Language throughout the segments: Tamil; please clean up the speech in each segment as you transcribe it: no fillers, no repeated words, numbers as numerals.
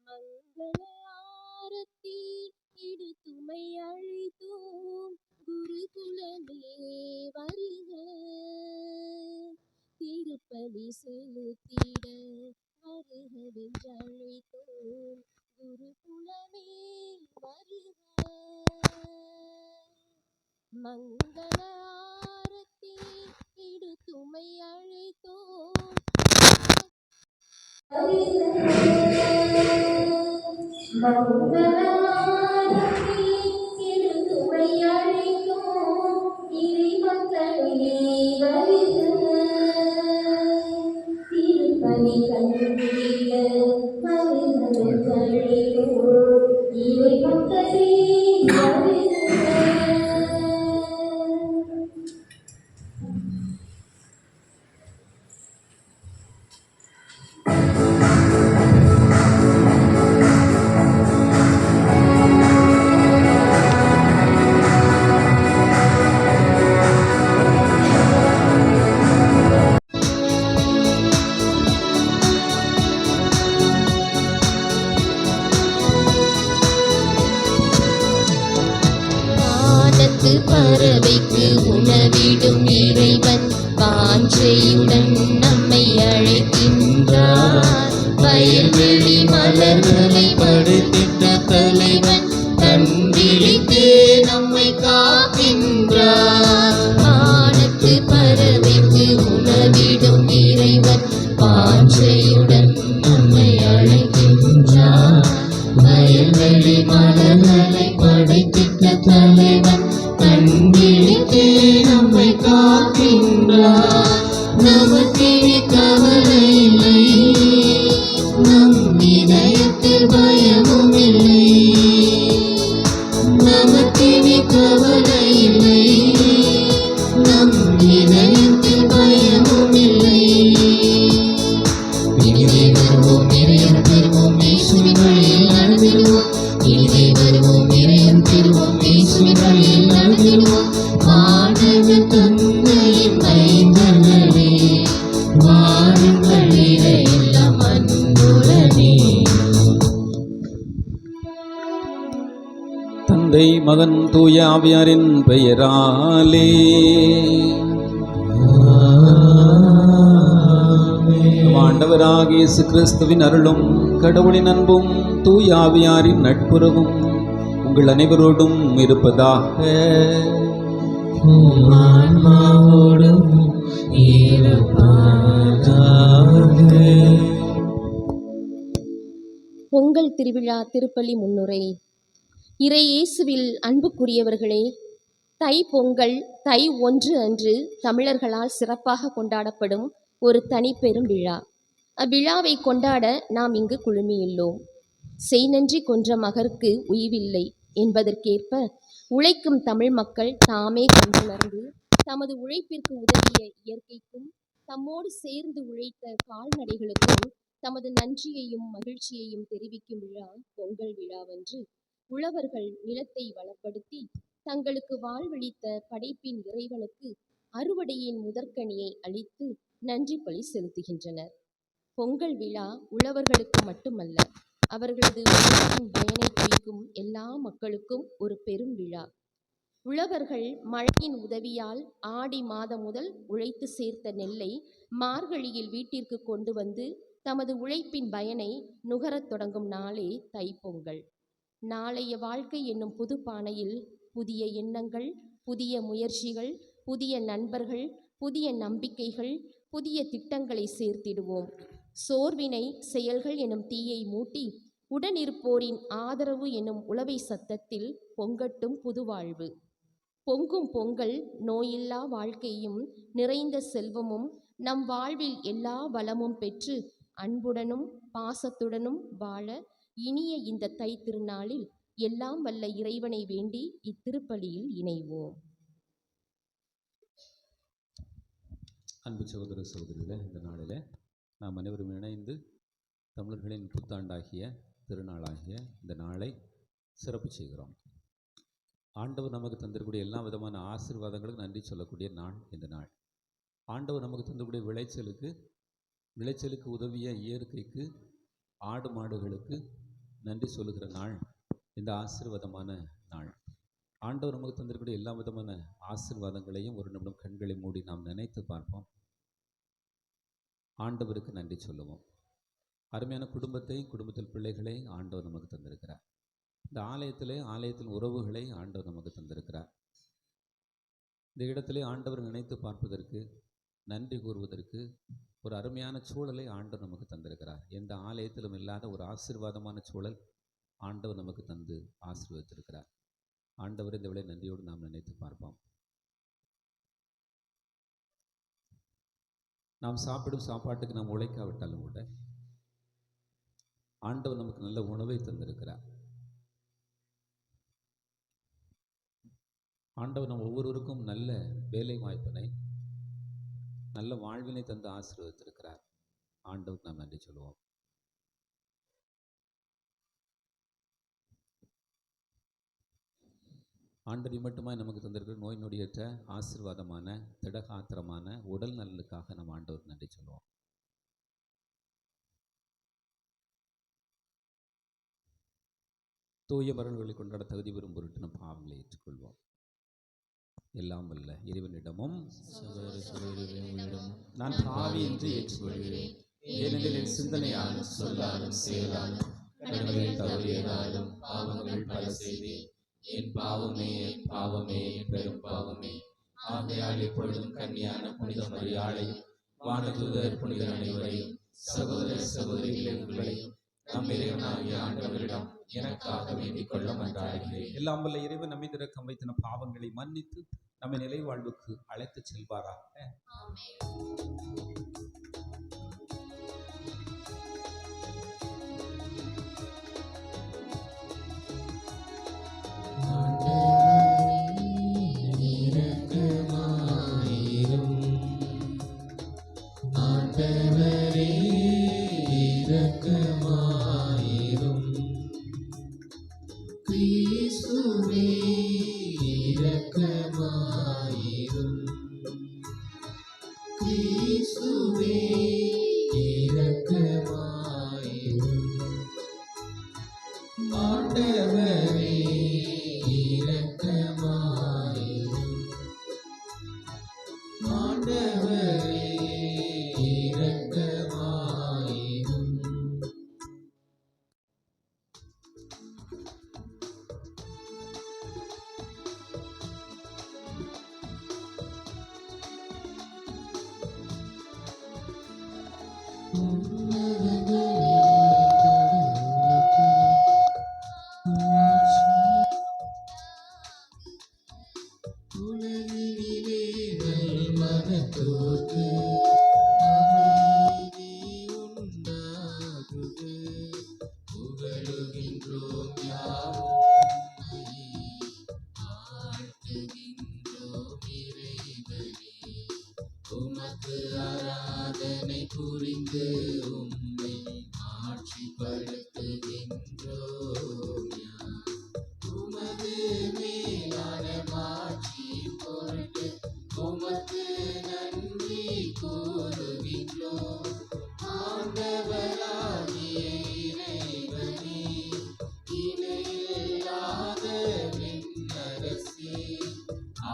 மங்கள ஆரத்தி இடுத்துமை அழைத்தோம் குருகுலமே வருக. திருப்பலி செலுத்திட வருகவென்றழைத்தோம் குருகுலமே வருக. மங்கள ஆரத்தி இடுத்துமை அழைத்தோம் பறவைக்கு உணவிடும் இறைவன் வாஞ்சையுடன் நம்மை அழைக்கின்றார். வயல்வெளி மலர்களை படுத்திட்ட தலைவன் கண் விழித்து நம்மை காக்கின்றார். வானத்து பறவைக்கு உணவிடும் இறைவன் வாஞ்சையுடன் நம்மை அழைக்கின்றார். வயல்வெளி மலர்களை படைத்திட்ட தலைவன் கண் விழித்து நம்மை காக்கின்றார். நமக்கு கவலை இல்லை, நம் இதயத்தில் பயமும் இல்லை. நமக்கு கவலை இல்லை, நம் இதயத்தில் பயமும் இல்லை. இனிதே வருவோம் இறையன் பெறுவோம் இயேசுவின் வழியில் நடந்திடுவோம். இனிதே வருவோம் இறையன் பெறுவோம் இயேசுவின் வழியில் நடந்திடுவோம். வானக தந்தையின் மைந்தர்களே, வாருங்கள் இறையில்லம் அன்புடனே. தந்தை மகன் தூய ஆவியாரின் பெயராலே ஆண்டவராகிய இயேசு கிறிஸ்துவின் அருளும் கடவுளின் அன்பும் தூய ஆவியாரின் நட்புறவும் உங்கள் அனைவரோடும் இருப்பதாக. பொங்கல் திருவிழா திருப்பலி முன்னுரை. இறை இயேசுவில் அன்புக்குரியவர்களே, தை பொங்கல் தை 1 அன்று தமிழர்களால் சிறப்பாக கொண்டாடப்படும் ஒரு தனிப்பெரும் விழா. அவ்விழாவை கொண்டாட நாம் இங்கு குழுமியுள்ளோம். செய் நன்றி கொன்ற மகற்கு உய்வில்லை என்பதற்கேற்ப உழைக்கும் தமிழ் மக்கள் தாமே கண்டுணர்ந்து தமது உழைப்பிற்கு உதவிய இயற்கைக்கும் தம்மோடு சேர்ந்து உழைத்த கால்நடைகளுக்கும் தமது நன்றியையும் மகிழ்ச்சியையும் தெரிவிக்கும் விழா பொங்கல் விழாவன்று உழவர்கள் நிலத்தை வளப்படுத்தி தங்களுக்கு வாழ்வளித்த படைப்பின் இறைவனுக்கு அறுவடையின் முதற்கனியை அளித்து நன்றி பலி செலுத்துகின்றனர். பொங்கல் விழா உழவர்களுக்கு மட்டுமல்ல, அவர்களது உழைப்பின் பயனை குறிக்கும் எல்லா மக்களுக்கும் ஒரு பெரும் விழா. உழவர்கள் மழையின் உதவியால் ஆடி மாதம் முதல் உழைத்து சேர்த்த நெல்லை மார்கழியில் வீட்டிற்கு கொண்டு வந்து தமது உழைப்பின் பயனை நுகரத் தொடங்கும் நாளே தைப்பொங்கல். நாளைய வாழ்க்கை என்னும் புது பானையில் புதிய எண்ணங்கள், புதிய முயற்சிகள், புதிய நண்பர்கள், புதிய நம்பிக்கைகள், புதிய திட்டங்களை சேர்த்திடுவோம். சோர்வினை செயல்கள் எனும் தீயை மூட்டி உடனிருப்போரின் ஆதரவு எனும் உளவை சத்தத்தில் பொங்கட்டும் புதுவாழ்வு. பொங்கும் பொங்கல் நோயில்லா வாழ்க்கையும் நிறைந்த செல்வமும் நம் வாழ்வில் எல்லா வளமும் பெற்று அன்புடனும் பாசத்துடனும் வாழ இனிய இந்த தை திருநாளில் எல்லாம் வல்ல இறைவனை வேண்டி இத்திருப்பலியில் இணைவோம். அன்பு சகோதர சகோதரிகளே, இந்த நாளில் நாம் அனைவரும் இணைந்து தமிழர்களின் புத்தாண்டாகிய திருநாளாகிய இந்த நாளை சிறப்பு செய்கிறோம். ஆண்டவர் நமக்கு தந்திருக்கூடிய எல்லா விதமான ஆசீர்வாதங்களுக்கு நன்றி சொல்லக்கூடிய நாள் இந்த நாள். ஆண்டவர் நமக்கு தந்திருக்கூடிய விளைச்சலுக்கு விளைச்சலுக்கு உதவிய இயற்கைக்கு, ஆடு மாடுகளுக்கு நன்றி சொல்லுகிற நாள் இந்த ஆசீர்வாதமான நாள். ஆண்டவர் நமக்கு தந்திருக்கிற எல்லா விதமான ஆசீர்வாதங்களையும் ஒரு நிமிடம் கண்களை மூடி நாம் நினைத்து பார்ப்போம். ஆண்டவருக்கு நன்றி சொல்லுவோம். அருமையான குடும்பத்தில் பிள்ளைகளை ஆண்டவர் நமக்கு தந்திருக்கிறார். இந்த ஆலயத்தின் உறவுகளை ஆண்டவர் நமக்கு தந்திருக்கிறார். இந்த இடத்திலே ஆண்டவர் நினைத்து பார்ப்பதற்கு, நன்றி கூறுவதற்கு ஒரு அருமையான சூழலை ஆண்டவர் நமக்கு தந்திருக்கிறார். எந்த ஆலயத்திலும் இல்லாத ஒரு ஆசீர்வாதமான சூழல் ஆண்டவர் நமக்கு தந்து ஆசீர்வதித்திருக்கிறார். ஆண்டவர் இந்த விலை நன்றியோடு நாம் நினைத்து பார்ப்போம். நாம் சாப்பிடும் சாப்பாட்டுக்கு நாம் உழைக்காவிட்டாலும் கூட ஆண்டவர் நமக்கு நல்ல உணவை தந்திருக்கிறார். ஆண்டவர் நம் ஒவ்வொருவருக்கும் நல்ல வேலை வாய்ப்பினை, நல்ல வாழ்வினை தந்து ஆசீர்வதித்திருக்கிறார். ஆண்டவருக்கு நாம் நன்றி சொல்லுவோம். ஆண்டவர் மட்டுமாய் நமக்கு தந்திருக்கிற நோய் நொடியற்ற ஆசீர்வாதமான திடகாத்திரமான உடல் நலனுக்காக நம்ம ஆண்டவருக்கு நன்றி சொல்லுவோம். தூய மரல்களை கொண்டாட தகுதி பெறும் பொருட்டு நம் பாவங்களை ஏற்றுக்கொள்வோம். எல்லாம் வல்ல இறைவனிடமும் நான் பாவி என்று ஏற்றுக்கொள்கிறேன். ஏனெனில் என் சிந்தனையாலும் சொல்லாலும் செயலாலும் கடமையில் தவறியதாலும் பாவங்கள் பல செய்தேன். என் பாவமே பெரும் பாவமே. ஆகையால் எப்பொழுதும் கன்னியான புனித மரியாளையும் வானதூதர் புனிதர் அனைவரையும் சகோதர சகோதரிகளையும் நம் இறைவனாகிய ஆண்டவரிடம் எனக்காக வேண்டிக் கொள்ள மன்றாடுகிறேன். எல்லாம் வல்ல இறைவன் நம்மை இரக்கம் வைத்து நம் பாவங்களை மன்னித்து நம்மை நிலை வாழ்வுக்கு அழைத்து செல்வாராக. ஆராதனை புரிந்து உம்மை ஆட்சிப்படுத்துகின்றோம். உமது மேலான மாட்சி பொருட்டு உமக்கு நன்றி கூறுகின்றோம். ஆண்டவராகிய இறைவனே, இணையில்லாத விண்ணரசே,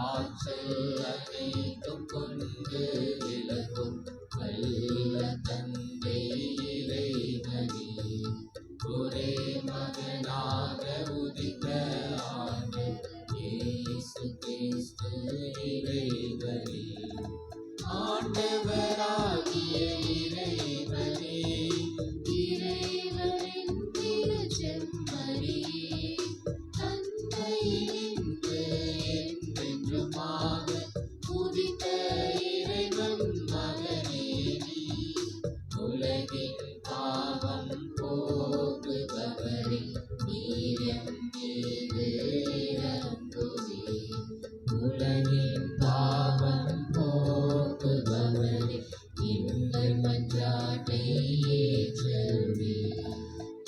ஆற்றல் அனைத்தும் கொண்டு விளக்கும் வல்ல தந்தை இறைவனே, ஒரே மகனாக உதித்த ஆண்டு இயேசு கிறிஸ்து இறைவனே, ஆண்டவராகிய இறைவனே, இறைவனின் திருச்செம்மறியே, தந்தையினின்று என்றென்றுமாக உதித்த இறைவன் மகனே நீ, உலகின் பாவம் போக்குபவரே, நீர் எம் மீது இறங்குமே. உலகின் பாவம் போக்குபவரே, எங்கள் மன்றாட்டை ஏற்றருளே.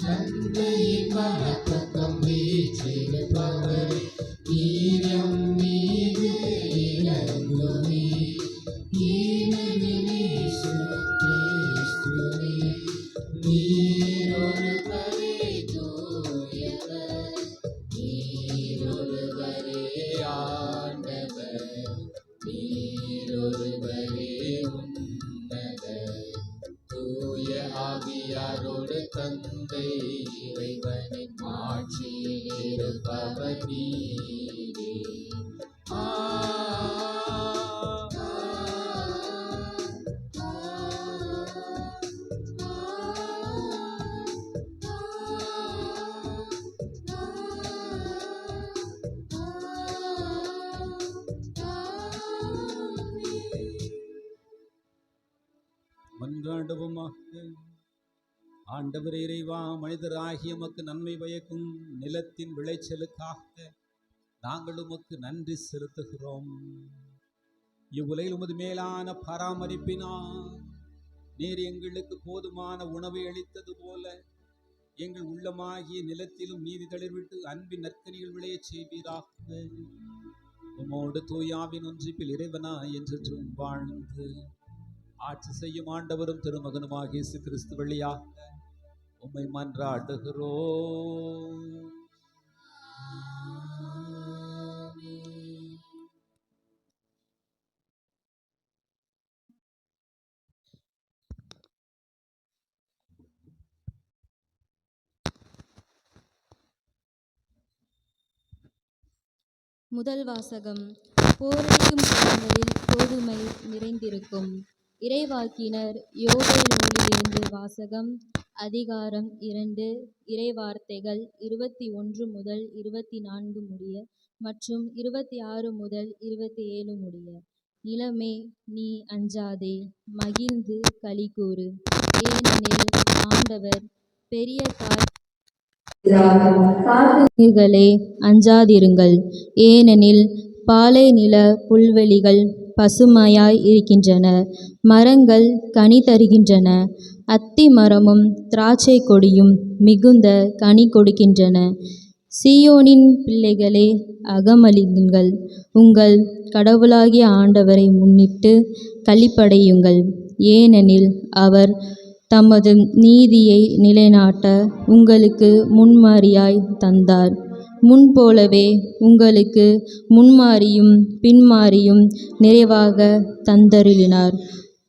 தந்தையின் வலப்பக்கம் வீற்றிருப்பவரே, நீர் எம் மீது இறங்குமே. ஏனெனில் இயேசு கிறிஸ்து தந்தை இறைவனின் ஆட்சியில் இருப்பவர் நீரே. மன்றாடுவோமாக. ஆண்டவர் இறைவா, மனிதராகிய உமக்கு நன்மை பயக்கும் நிலத்தின் விளைச்சலுக்காக நாங்கள் உமக்கு நன்றி செலுத்துகிறோம். இவ்வுலகில் உமது மேலான பராமரிப்பினால் நீர் எங்களுக்கு போதுமான உணவை அளித்தது போல எங்கள் உள்ளமாகிய நிலத்திலும் நீதி தளிர்விட்டு அன்பின் நற்கனிகள் விளையச் செய்வீராக. உமோடு தூயாவின் ஒன்றிப்பில் இறைவனா என்றும் வாழ்ந்து ஆட்சி செய்யும் ஆண்டவரும் திருமகனுமாகிய இயேசு கிறிஸ்து வழியாக உம்மை மன்றாடுகிறோம். முதல் வாசகம். போரடிக்கும் காலங்களில் கோதுமை நிறைந்திருக்கும். இறைவாக்கினர் யோவேல் நூலிலிருந்து வாசகம். அதிகாரம் 2, இறைவார்த்தைகள் 21 முதல் 24 முடிய மற்றும் 26 முதல் 27 முடிய. நிலமே, நீ அஞ்சாதே, மகிழ்ந்து களிகூறு, ஏனெனில் ஆண்டவர் பெரிய கார்களே அஞ்சாதிருங்கள், ஏனெனில் பாலை நில புல்வெளிகள் பசுமையாய் இருக்கின்றன, மரங்கள் கனி தருகின்றன, அத்தி மரமும் திராட்சை கொடியும் மிகுந்த கனி கொடுக்கின்றன. சீயோனின் பிள்ளைகளே, அகமகிழுங்கள், உங்கள் கடவுளாகிய ஆண்டவரை முன்னிட்டு களிப்படையுங்கள், ஏனெனில் அவர் தமது நீதியை நிலைநாட்ட உங்களுக்கு முன்மாரியாய் தந்தார். முன்போலவே உங்களுக்கு முன்மாரியும் பின்மாரியும் நிறைவாக தந்தருளினார்.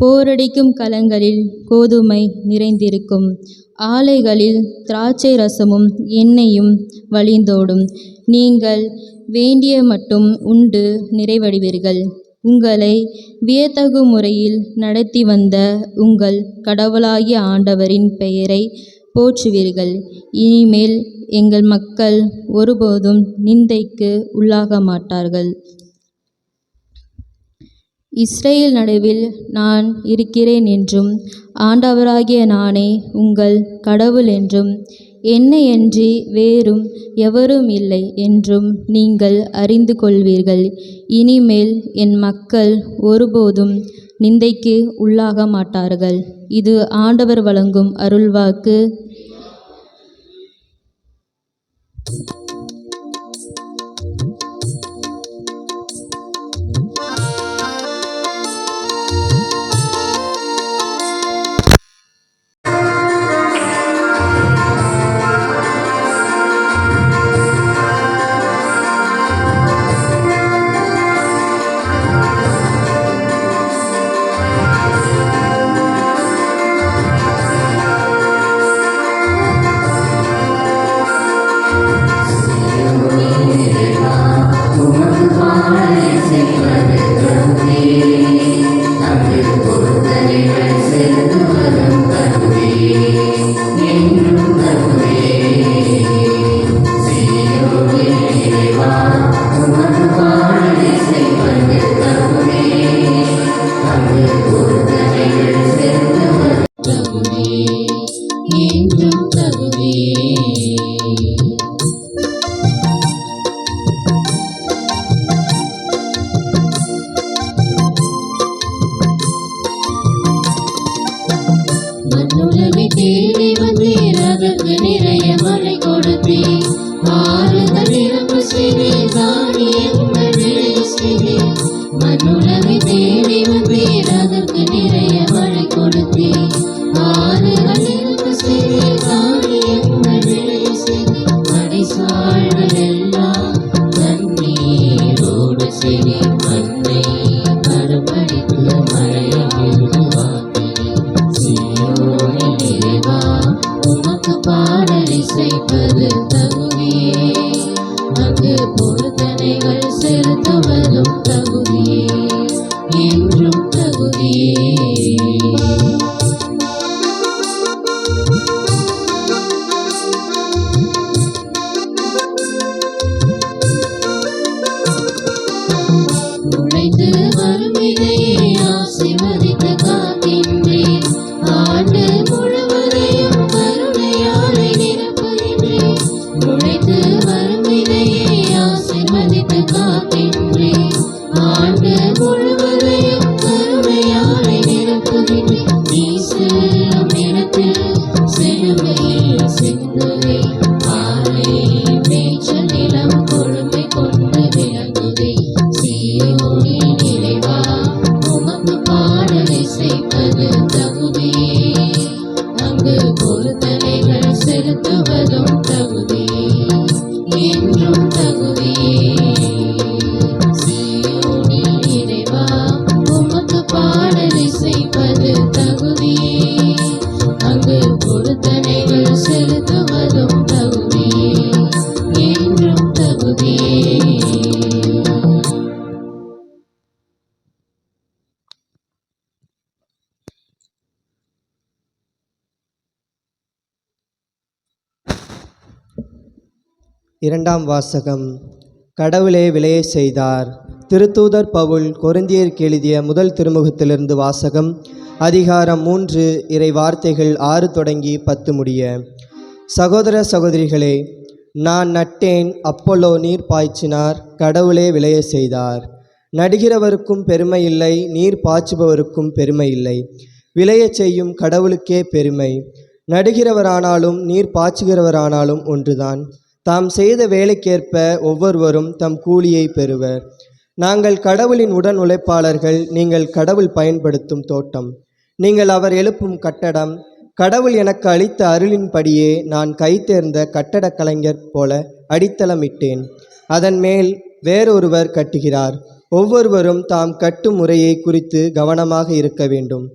போரடிக்கும் களங்களில் கோதுமை நிறைந்திருக்கும், ஆலைகளில் திராட்சை ரசமும் எண்ணெயும் வழிந்தோடும். நீங்கள் வேண்டிய மட்டும் உண்டு நிறைவடைவீர்கள். உங்களை வியத்தகு முறையில் நடத்தி வந்த உங்கள் கடவுளாகிய ஆண்டவரின் பெயரை போற்றுவீர்கள். இனிமேல் எங்கள் மக்கள் ஒருபோதும் நிந்தைக்கு உள்ளாக மாட்டார்கள். இஸ்ரேல் நடுவில் நான் இருக்கிறேன் என்றும் ஆண்டவராகிய நானே உங்கள் கடவுள் என்றும் என்னையன்றி வேறும் எவரும் இல்லை என்றும் நீங்கள் அறிந்து கொள்வீர்கள். இனிமேல் என் மக்கள் ஒருபோதும் நிந்தைக்கு உள்ளாக மாட்டார்கள். இது ஆண்டவர் வழங்கும் அருள்வாக்கு. மண்ணுலகை தேடி வந்தீர், அதற்கு நிறைய மழை கொடுத்தீர். ஆறுகள் நிரம்ப செய்தீர், தானியங்கள் விளைய செய்தீர். மண்ணுலகை தேடி வந்தீர், அதற்கு நிறைய மழை கொடுத்தீர். ஆறுகள் நிரம்ப செய்தீர், தானியங்கள் விளைய செய்தீர். அடிசாழ்கள் எல்லாம் தண்ணீரோடு செய்தீர். மண்ணை கருப்படித்து மழையை எழுதுவார். சீயோனின் இறைவா, உமக்கு பாடல் இசைப்பது தகுதியே, அங்கு பொருத்தனைகள் செலுத்துவதும் தகுதியே, என்றும் தகுதியே. உழைத்து வரும் இதையே ஆசீர்வதித்து காக்கின்றேன், ஆண்டு முழுவதையும் கருணையாலே நிரப்புகின்றேன். உழைத்து வரும் இதையே ஆசீர்வதித்து காக்கின்றேன், ஆண்டு முழுவதையும் கருணையாலே நிரப்புகின்றேன். நீ செல்லும் இடத்தில் செழுமையில் சிந்துவே, ஆலை மேய்ச்சல் நிலம் கொழுமை கொண்டு விளங்குதே. சீயோனின் நிறைவா, உமக்கு பாடல் இசைப்பது தகுதியே, அங்கு பொருத்தனைகள் செலுத்துவதும் தகுதியே, என்றும் தகுதியே. சீயோனின் நிறைவா, உமக்கு பாடல் இசைப்பது தகுதியே, அங்கு பொருத்தனைகள் செலுத்துவதும் தகுதியே, என்றும் தகுதியே. இரண்டாம் வாசகம். கடவுளே விளைய செய்தார். திருத்தூதர் பவுல் கொரிந்தியருக்கு எழுதிய முதல் திருமுகத்திலிருந்து வாசகம். அதிகாரம் 3, இறை வார்த்தைகள் 6 தொடங்கி 10 முடிய. சகோதர சகோதரிகளே, நான் நட்டேன், அப்போலோ நீர் பாய்ச்சினார், கடவுளே விளைய செய்தார். நடுகிறவருக்கும் பெருமை இல்லை, நீர் பாய்ச்சுபவருக்கும் பெருமை இல்லை, விளையச் செய்யும் கடவுளுக்கே பெருமை. நடுகிறவரானாலும் நீர் பாய்ச்சுகிறவரானாலும் ஒன்றுதான். தாம் செய்த வேலைக்கேற்ப ஒவ்வொருவரும் தம் கூலியை பெறுவர். நாங்கள் கடவுளின் உடன் உழைப்பாளர்கள், நீங்கள் கடவுள் பயன்படுத்தும் தோட்டம், நீங்கள் அவர் எழுப்பும் கட்டடம். கடவுள் எனக்கு அளித்த அருளின்படியே நான் கைத்தேர்ந்த கட்டடக் கலைஞர் போல அடித்தளமிட்டேன், அதன் மேல் வேறொருவர் கட்டுகிறார். ஒவ்வொருவரும் தாம் கட்டும் முறையை குறித்து கவனமாக இருக்க வேண்டும்.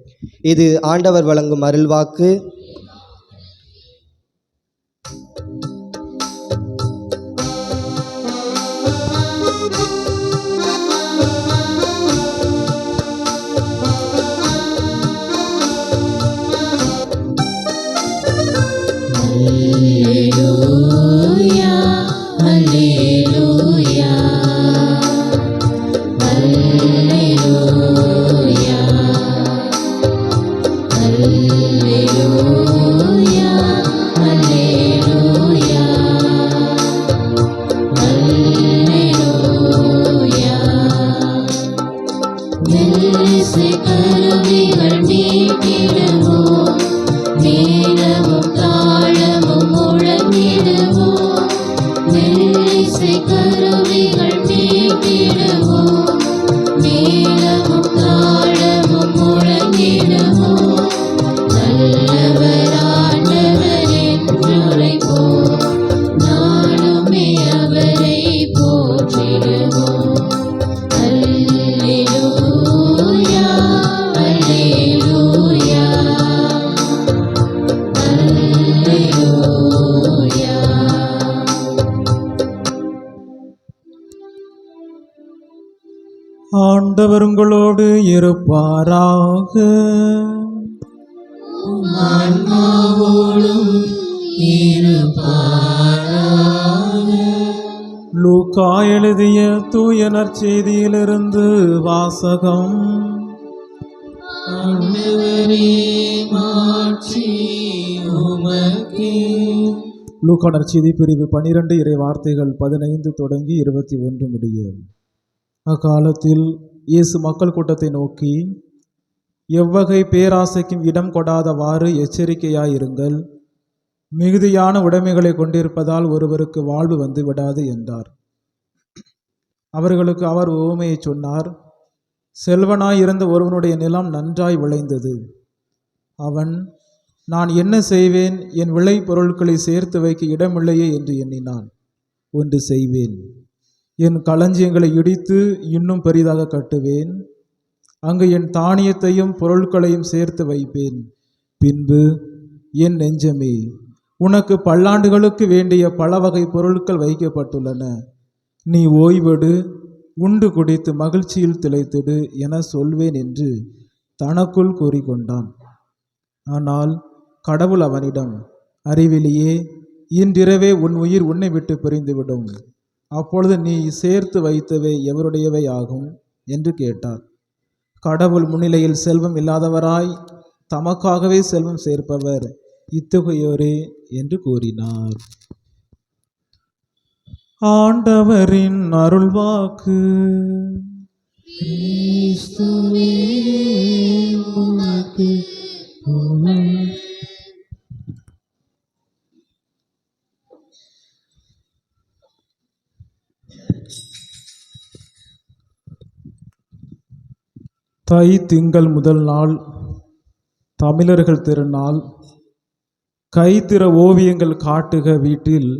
இது ஆண்டவர் வழங்கும் அருள்வாக்கு. Alleluia, Alleluia, Alleluia, Alleluia, Alleluia, Alleluia. மெல்லிசை கருவிகள் மீட்டிடுவோம், மேளமும் தாளமும் முழங்கிடுவோம். மெல்லிசை கருவிகள் மீட்டிடுவோம், மேளமும் தாளமும் முழங்கிடுவோம். நல்லவர் ஆண்டவர் என்றுரைப்போம், நாளுமே அவரை போற்றிடுவோம். அல்லேலூயா, அல்லேலூயா, அல்லேலூயா. ஆண்டவர் உங்களோடு இருப்பாராக. ஆன்மாவோடும் இருப்பாராக. லூக்கா எழுதிய தூய நற்செய்தியிலிருந்து வாசகம். ஆண்டவரே, மாட்சி உமக்கே. லூக்கா நற்செய்தி பிரிவு 12 இறை வார்த்தைகள் 15 தொடங்கி 21 முடிய. அக்காலத்தில் இயேசு மக்கள் கூட்டத்தை நோக்கி, எவ்வகை பேராசைக்கும் இடம் கொடாதவாறு எச்சரிக்கையாயிருங்கள். மிகுதியான உடைமைகளை கொண்டிருப்பதால் ஒருவருக்கு வாழ்வு வந்து விடாது என்றார். அவர்களுக்கு அவர் உவமையை சொன்னார். செல்வனாயிருந்த ஒருவனுடைய நிலம் நன்றாய் விளைந்தது. அவன், நான் என்ன செய்வேன், என் விளை பொருட்களை சேர்த்து வைக்க இடமில்லையே என்று எண்ணினான். ஒன்று செய்வேன், என் களஞ்சியங்களை இடித்து இன்னும் பெரிதாக கட்டுவேன், அங்கு என் தானியத்தையும் பொருட்களையும் சேர்த்து வைப்பேன். பின்பு, என் நெஞ்சமே, உனக்கு பல்லாண்டுகளுக்கு வேண்டிய பல வகை பொருட்கள் வைக்கப்பட்டுள்ளன. நீ ஓய்வெடு, உண்டு குடித்து மகிழ்ச்சியில் திளைத்திடு என சொல்வேன் என்று தனக்குள் கூறிக்கொண்டான். ஆனால் கடவுள் அவனிடம், அறிவிலியே, இன்றிரவே உன் உயிர் உன்னை விட்டு பிரிந்துவிடும். அப்பொழுது நீ சேர்த்து வைத்தவை எவருடையவை ஆகும் என்று கேட்டார். கடவுள் முன்னிலையில் செல்வம் இல்லாதவராய் தமக்காகவே செல்வம் சேர்ப்பவர் இத்தகையோரே என்று கூறினார். ஆண்டவரின் அருள்வாக்கு. கிறிஸ்துவே உமக்கு புகழ். தை திங்கள் முதல் நாள் தமிழர்கள் திருநாள். கைத்திற ஓவியங்கள் காட்டுக வீட்டில்,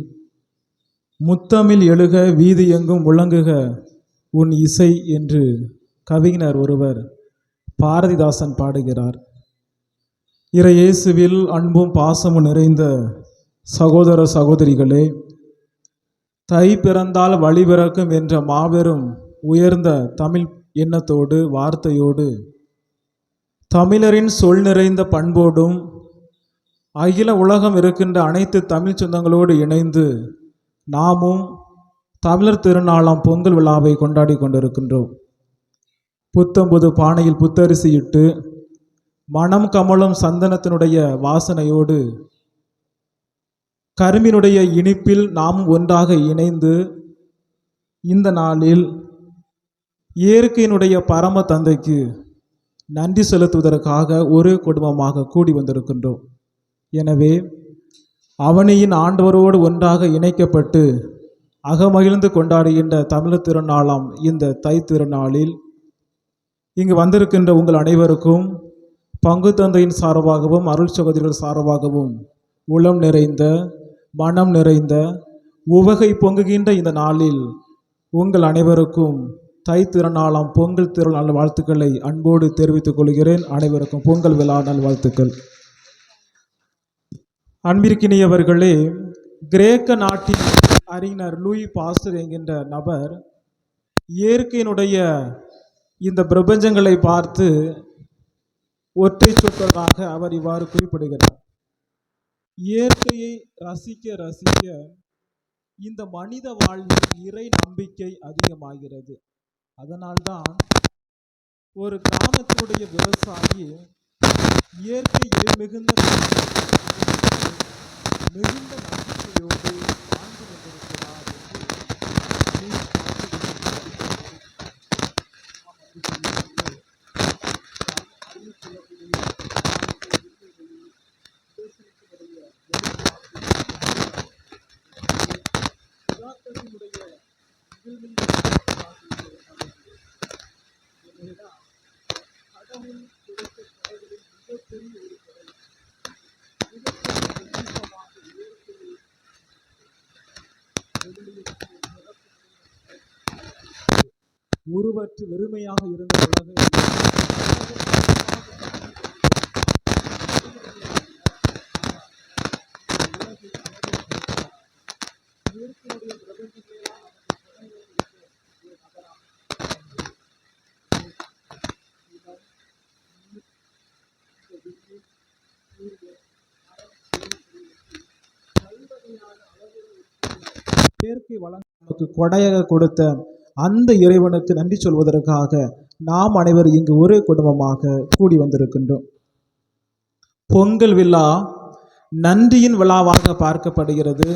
முத்தமிழ் எழுக வீதி எங்கும் முழங்குக உன் இசை என்று கவிஞர் ஒருவர் பாரதிதாசன் பாடுகிறார். இறையேசுவில் அன்பும் பாசமும் நிறைந்த சகோதர சகோதரிகளே, தை பிறந்தால் வழி பிறக்கும் என்ற மாபெரும் உயர்ந்த தமிழ் எண்ணத்தோடு வார்த்தையோடு தமிழரின் சொல் நிறைந்த பண்போடும் அகில உலகம் இருக்கின்ற அனைத்து தமிழ் சொந்தங்களோடு இணைந்து நாமும் தமிழர் திருநாளாம் பொங்கல் விழாவை கொண்டாடி கொண்டிருக்கின்றோம். புத்தம்புது பானையில் புத்தரிசி இட்டு மனம் கமலும் சந்தனத்தினுடைய வாசனையோடு கரும்பினுடைய இனிப்பில் நாமும் ஒன்றாக இணைந்து இந்த நாளில் இயற்கையினுடைய பரம தந்தைக்கு நன்றி செலுத்துவதற்காக ஒரு குடும்பமாக கூடி வந்திருக்கின்றோம். எனவே அவனியின் ஆண்டவரோடு ஒன்றாக இணைக்கப்பட்டு அகமகிழ்ந்து கொண்டாடுகின்ற தமிழர் திருநாளாம் இந்த தை திருநாளில் இங்கு வந்திருக்கின்ற உங்கள் அனைவருக்கும் பங்கு தந்தையின் சார்பாகவும் அருள் சகோதரிகள் சார்பாகவும் உளம் நிறைந்த மனம் நிறைந்த உவகை பொங்குகின்ற இந்த நாளில் உங்கள் அனைவருக்கும் தை திருநாளாம் பொங்கல் திருநாள் வாழ்த்துக்களை அன்போடு தெரிவித்துக் கொள்கிறேன். அனைவருக்கும் பொங்கல் விழா நாள் வாழ்த்துக்கள். அன்பிற்கினியவர்களே, கிரேக்க நாட்டின் அறிஞர் லூயி பாஸ்டர் என்கின்ற நபர் இயற்கையினுடைய இந்த பிரபஞ்சங்களை பார்த்து ஒற்றை சொற்களாக அவர் இவ்வாறு குறிப்பிடுகிறார். இயற்கையை ரசிக்க ரசிக்க இந்த மனித வாழ்வில் இறை நம்பிக்கை அதிகமாகிறது. அதனால்தான் ஒரு கிராமத்தினுடைய விவசாயி இயற்கையில் மிகுந்த நம்பிக்கையோடு வாழ்ந்து கொண்டிருக்கிறார் உருவற்று வெறுமையாக இருந்த உலகை இயற்கை வளம் நமக்கு கொடையாக கொடுத்த அந்த இறைவனுக்கு நன்றி சொல்வதற்காக நாம் அனைவரும் இங்கு ஒரே குடும்பமாக கூடி வந்திருக்கின்றோம். பொங்கல் விழா நன்றியின் விழாவாக பார்க்கப்படுகிறது.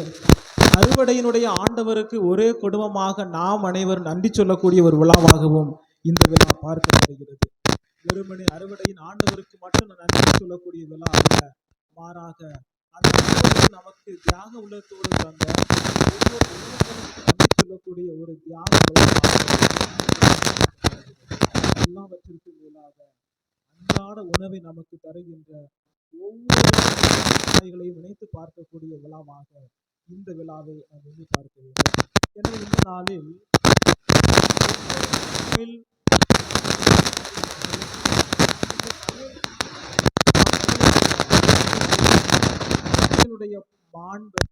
அறுவடையினுடைய ஆண்டவருக்கு ஒரே குடும்பமாக நாம் அனைவரும் நன்றி சொல்லக்கூடிய ஒரு விழாவாகவும் இந்த விழா பார்க்கப்படுகிறது. வெறுமனே அறுவடையின் ஆண்டவருக்கு மட்டும் நன்றி சொல்லக்கூடிய விழா அல்ல, மாறாக அந்த நமக்கு தியாக உள்ளத்தோடு தந்த ஒவ்வொரு உலகத்திற்கு நன்றி சொல்லக்கூடிய ஒரு தியாக எல்லாவற்றிற்கும் மேலாக அன்றாட உணவை நமக்கு தருகின்ற ஒவ்வொரு நினைத்து பார்க்கக்கூடிய விழாவாக இந்த விழாவை நாம் எண்ணி பார்க்க வேண்டும். எனவே இந்த நாளில் மாண்பை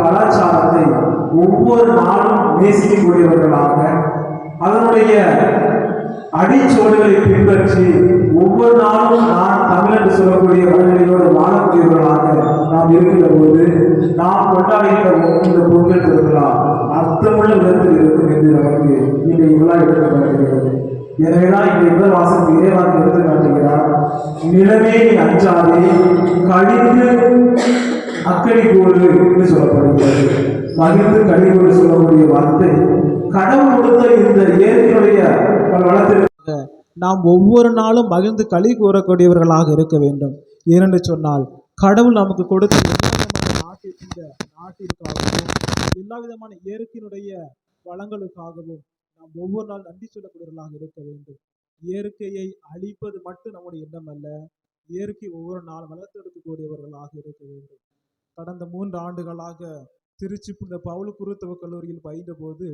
கலாச்சாரத்தை ஒவ்வொரு நாளும் நேசிக்கக்கூடியவர்களாக அதனுடைய அடிச்சோடுகளை பின்பற்றி ஒவ்வொரு நாளும் நான் தமிழ் என்று சொல்லக்கூடிய வழிகளோடு வாழக்கூடியவர்களாக நாம் இருக்கிற போது நாம் கொண்டாடுகின்ற இந்த பொங்கல் திருவிழா அர்த்தமுள்ள விதத்தில் இருக்கும் என்று நமக்கு இந்த விழா எடுக்கப்படுகிறது. எனவேதான் இந்த முதல் வாசல் இறைவாக்கு எடுத்து காட்டுகிறார். நிலமே நீ அஞ்சாதே கழிந்து அக்கடி போடு என்று சொல்லப்படுகிறது. மகிழ்ந்து கழிவு சொல்லக்கூடிய வார்த்தை கடவுள் கொடுத்த இந்த இயற்கையுடைய வளத்திற்காக நாம் ஒவ்வொரு நாளும் மகிழ்ந்து களி கூறக்கூடியவர்களாக இருக்க வேண்டும். ஏனென்று சொன்னால் கடவுள் நமக்கு கொடுத்த இந்த நாட்டிற்காகவும் எல்லா விதமான இயற்கையினுடைய வளங்களுக்காகவும் நாம் ஒவ்வொரு நாள் நன்றி சொல்லக்கூடியவர்களாக இருக்க வேண்டும். இயற்கையை அழிப்பது மட்டும் நம்முடைய எண்ணம் அல்ல, இயற்கை ஒவ்வொரு நாள் வளர்த்தெடுக்கக்கூடியவர்களாக இருக்க வேண்டும். கடந்த 3 ஆண்டுகளாக திருச்சி புனித பவுல் குருத்துவ கல்லூரியில் பயின்ற போது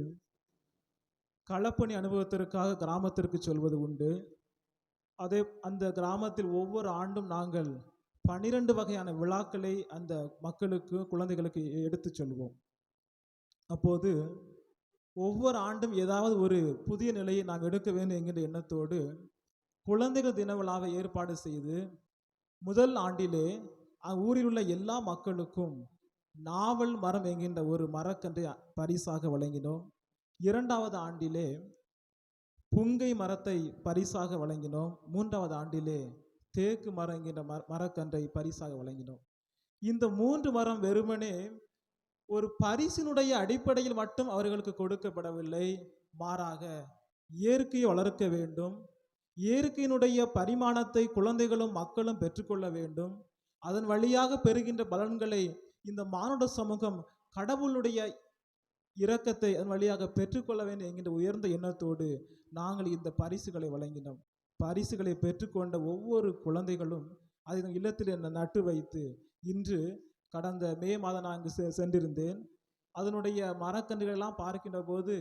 களப்பணி அனுபவத்திற்காக கிராமத்திற்கு சொல்வது உண்டு. அந்த கிராமத்தில் ஒவ்வொரு ஆண்டும் நாங்கள் 12 வகையான விழாக்களை அந்த மக்களுக்கு குழந்தைகளுக்கு எடுத்து சொல்வோம். அப்போது ஒவ்வொரு ஆண்டும் ஏதாவது ஒரு புதிய நிலையை நாம் எடுக்க வேண்டும் என்கின்ற எண்ணத்தோடு குழந்தைகள் தின விழாவை ஏற்பாடு செய்து முதல் ஆண்டிலே ஊரில் உள்ள எல்லா மக்களுக்கும் நாவல் மரம் என்கின்ற ஒரு மரக்கன்றை பரிசாக வழங்கினோம். 2வது ஆண்டிலே புங்கை மரத்தை பரிசாக வழங்கினோம். 3வது ஆண்டிலே தேக்கு மரம் என்கின்ற மரக்கன்றை பரிசாக வழங்கினோம். இந்த 3 மரம் வெறுமனே ஒரு பரிசினுடைய அடிப்படையில் மட்டும் அவர்களுக்கு கொடுக்கப்படவில்லை, மாறாக இயற்கையை வளர்க்க வேண்டும், இயற்கையினுடைய பரிமாணத்தை குழந்தைகளும் மக்களும் பெற்றுக்கொள்ள வேண்டும், அதன் வழியாக பெறுகின்ற பலன்களை இந்த மானுட சமூகம் கடவுளுடைய இரக்கத்தை அதன் வழியாக பெற்றுக்கொள்ள வேண்டும் என்கின்ற உயர்ந்த எண்ணத்தோடு நாங்கள் இந்த பரிசுகளை வழங்கினோம். பரிசுகளை பெற்றுக்கொண்ட ஒவ்வொரு குழந்தைகளும் அதை இல்லத்தில் நட்டு வைத்து இன்று கடந்த மே மாதம் நான் அங்கு சென்றிருந்தேன். அதனுடைய மரக்கன்றுகள் எல்லாம் பார்க்கின்ற போது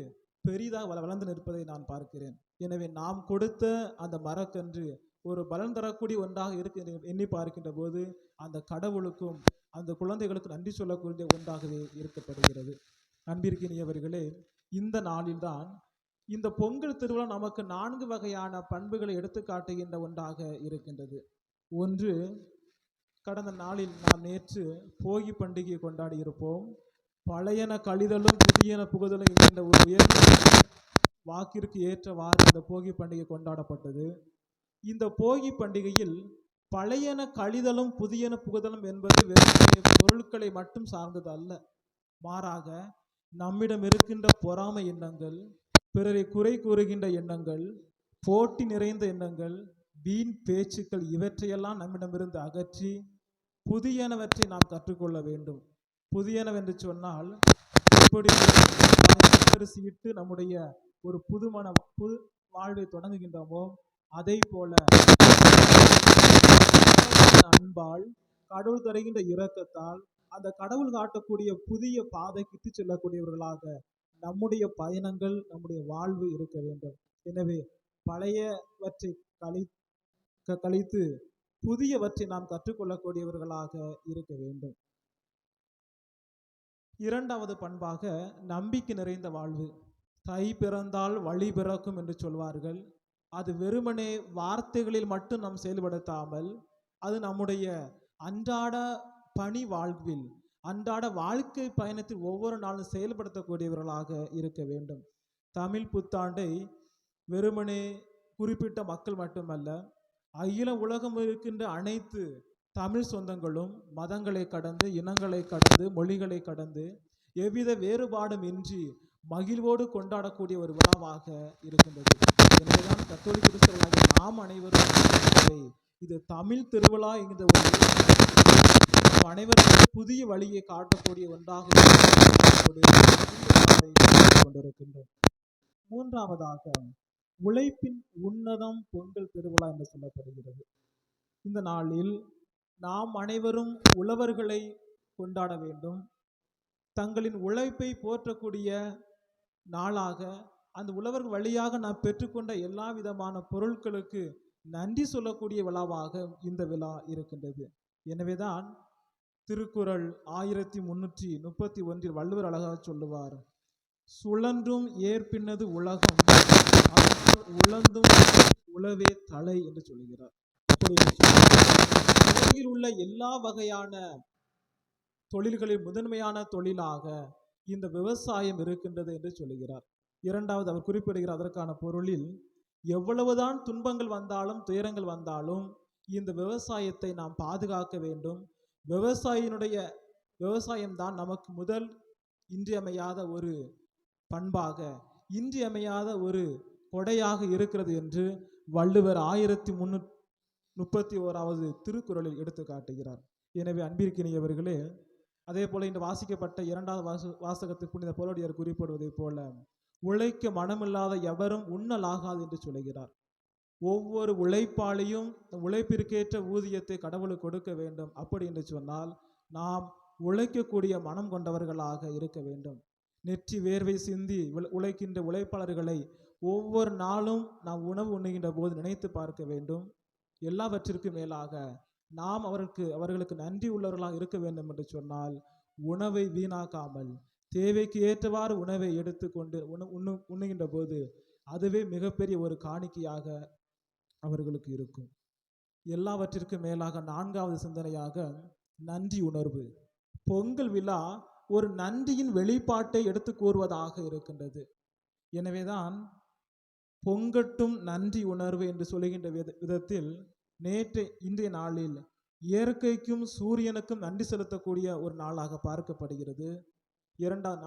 பெரிதாக வளர்ந்து நிற்பதை நான் பார்க்கிறேன். எனவே நாம் கொடுத்த அந்த மரக்கன்று ஒரு பலன் தரக்கூடிய ஒன்றாக இருக்கு எண்ணி பார்க்கின்ற போது அந்த கடவுளுக்கும் அந்த குழந்தைகளுக்கு நன்றி சொல்லக்கூடிய ஒன்றாகவே இருக்கப்படுகிறது. அன்பிற்கினியவர்களே, இந்த நாளில்தான் இந்த பொங்கல் திருவிழா நமக்கு 4 வகையான பண்புகளை எடுத்து காட்டுகின்ற ஒன்றாக இருக்கின்றது. ஒன்று, கடந்த நாளில் நாம் நேற்று போகி பண்டிகையை கொண்டாடி இருப்போம். பழையன கழிதலும் புதியன புகுதலும் என்கின்ற ஒரு உயர்ந்த வாக்கிற்கு ஏற்றவாறு இந்த போகி பண்டிகை கொண்டாடப்பட்டது. இந்த போகி பண்டிகையில் பழையன கழிதலும் புதியன புகுதலும் என்பது வெறும் பொருட்களை மட்டும் சார்ந்தது அல்ல, மாறாக நம்மிடம் இருக்கின்ற பொறாமை எண்ணங்கள், பிறரை குறை கூறுகின்ற எண்ணங்கள், போட்டி நிறைந்த எண்ணங்கள், வீண் பேச்சுக்கள் இவற்றையெல்லாம் நம்மிடமிருந்து அகற்றி புதியனவற்றை நாம் கற்றுக்கொள்ள வேண்டும். புதியனவென்று சொன்னால் எப்படி பரிசீட்டு நம்முடைய ஒரு புது வாழ்வை தொடங்குகின்றோமோ அதை போல அன்பால் கடவுள் தருகின்ற இரக்கத்தால் அந்த கடவுள் காட்டக்கூடிய புதிய பாதைக்கு இட்டு செல்லக்கூடியவர்களாக நம்முடைய பயணங்கள் நம்முடைய வாழ்வு இருக்க வேண்டும். எனவே பழையவற்றை கழித்து புதியவற்றை நாம் கற்றுக்கொள்ளக்கூடியவர்களாக இருக்க வேண்டும். 2வது பண்பாக நம்பிக்கை நிறைந்த வாழ்வு. தை பிறந்தால் வழி பிறக்கும் என்று சொல்வார்கள். அது வெறுமனே வார்த்தைகளில் மட்டும் நாம் செயல்படுத்தாமல் அது நம்முடைய அன்றாட பணி வாழ்வில் அன்றாட வாழ்க்கை பயணத்தில் ஒவ்வொரு நாளும் செயல்படுத்தக்கூடியவர்களாக இருக்க வேண்டும். தமிழ் புத்தாண்டை வெறுமனே குறிப்பிட்ட மக்கள் மட்டுமல்ல, அகில உலகம் இருக்கின்ற அனைத்து தமிழ் சொந்தங்களும் மதங்களை கடந்து, இனங்களை கடந்து, மொழிகளை கடந்து, எவ்வித வேறுபாடும் இன்றி மகிழ்வோடு கொண்டாடக்கூடிய ஒரு விழாவாக இருக்கின்றது. எனவேதான் கத்தோலிக்க கிறிஸ்தவர்களாகிய நாம் அனைவரும் இது தமிழ் திருவிழா என்கிற ஒரு அனைவருக்கும் புதிய வழியை காட்டக்கூடிய ஒன்றாக கொண்டிருக்கின்றோம். 3வதாக உழைப்பின் உன்னதம் பொங்கல் திருவிழா என்று சொல்லப்படுகிறது. இந்த நாளில் நாம் அனைவரும் உழவர்களை கொண்டாட வேண்டும். தங்களின் உழைப்பை போற்றக்கூடிய நாளாக அந்த உழவர்கள் வழியாக நாம் பெற்றுக்கொண்ட எல்லா விதமான பொருட்களுக்கு நன்றி சொல்லக்கூடிய விழாவாக இந்த விழா இருக்கின்றது. எனவேதான் திருக்குறள் 1331 வள்ளுவர் அழகாக சொல்லுவார், சுழன்றும் ஏற்பின்னது உலகம், அதனால் உழந்தும் உழவே தலை என்று சொல்கிறார். உலகில் உள்ள எல்லா வகையான தொழில்களில் முதன்மையான தொழிலாக இந்த விவசாயம் இருக்கின்றது என்று சொல்கிறார். இரண்டாவது அவர் குறிப்பிடுகிறார், அதற்கான பொருளில் எவ்வளவுதான் துன்பங்கள் வந்தாலும் துயரங்கள் வந்தாலும் இந்த விவசாயத்தை நாம் பாதுகாக்க வேண்டும். விவசாயம்தான் நமக்கு முதல் இன்றியமையாத ஒரு பண்பாக, இன்றியமையாத ஒரு கொடையாக இருக்கிறது என்று வள்ளுவர் 1331 திருக்குறளில் எடுத்து காட்டுகிறார். எனவே அன்பிற்கினியவர்களே, அதே போல இன்று வாசிக்கப்பட்ட இரண்டாவது வாசகத்தில் புனித பவுலடியார் குறிப்பிடுவதைப் போல உழைக்க மனமில்லாத எவரும் உண்ணலாகாது என்று சொல்கிறார். ஒவ்வொரு உழைப்பாளியும் உழைப்பிற்கேற்ற ஊதியத்தை கடவுளுக்கு கொடுக்க வேண்டும். அப்படி என்று சொன்னால் நாம் உழைக்கக்கூடிய மனம் கொண்டவர்களாக இருக்க வேண்டும். நெற்றி வேர்வை சிந்தி உழைக்கின்ற உழைப்பாளர்களை ஒவ்வொரு நாளும் நாம் உணவு உண்ணுகின்ற போது நினைத்து பார்க்க வேண்டும். எல்லாவற்றிற்கும் மேலாக நாம் அவர்களுக்கு நன்றி உள்ளவர்களாக இருக்க வேண்டும் என்று சொன்னால் உணவை வீணாக்காமல் தேவைக்கு ஏற்றவாறு உணவை எடுத்துக்கொண்டு உண்ணுகின்ற போது அதுவே மிகப்பெரிய ஒரு காணிக்கையாக அவர்களுக்கு இருக்கும். எல்லாவற்றிற்கும் மேலாக நான்காவது சிந்தனையாக நன்றி உணர்வு. பொங்கல் விழா ஒரு நன்றியின் வெளிப்பாட்டை எடுத்து கூறுவதாக இருக்கின்றது. எனவேதான் பொங்கட்டும் நன்றி உணர்வு என்று சொல்லுகின்ற விதத்தில் இன்றைய நாளில் இயற்கைக்கும் சூரியனுக்கும் நன்றி செலுத்தக்கூடிய ஒரு நாளாக பார்க்கப்படுகிறது. இரண்டாம்